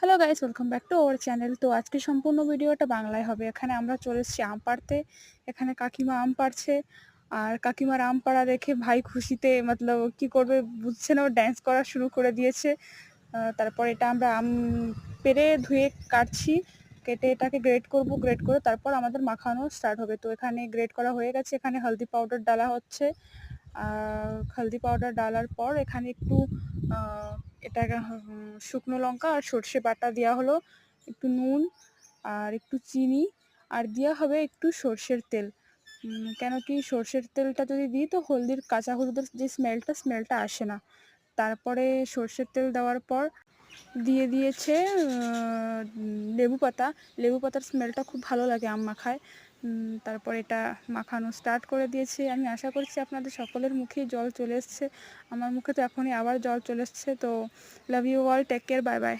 Hello guys, welcome back to our channel. তো আজকে সম্পূর্ণ ভিডিওটা বাংলায় হবে। এখানে আমরা চলে এসেছি আম পাড়তে। এখানে কাকিমা আম পাড়ছে, আর কাকিমার আম পাড়া দেখে ভাই খুশিতে মতলব কি করবে বুঝছে না, ও ড্যান্স করা শুরু করে দিয়েছে। তারপর এটা আমরা আম পেড়ে ধুয়ে কাটছি, কেটে এটাকে গ্রেড করব, গ্রেড করে তারপর আমাদের মাখানো স্টার্ট হবে। তো এখানে গ্রেড করা হয়ে গেছে, এখানে হলদি পাউডার ডালা হচ্ছে। হলদি পাউডার ডালার পর এখানে একটু এটা শুকনো লঙ্কা আর সর্ষে বাটা দেওয়া হলো, একটু নুন আর একটু চিনি, আর দেওয়া হবে একটু সর্ষের তেল। কেন কি সর্ষের তেলটা যদি দিই তো হলদির কাঁচা হলুদের যে স্মেলটা আসে না। তারপরে সর্ষের তেল দেওয়ার পর দিয়ে দিয়েছে লেবু পাতা। লেবু পাতার স্মেলটা খুব ভালো লাগে আম মাখায়। তারপর এটা মাখানো স্টার্ট করে দিয়েছে। আমি আশা করছি আপনাদের সকলের মুখেই জল চলে এসছে। আমার মুখে তো এখনই আবার জল চলে এসছে। তো love you all, take care, bye by.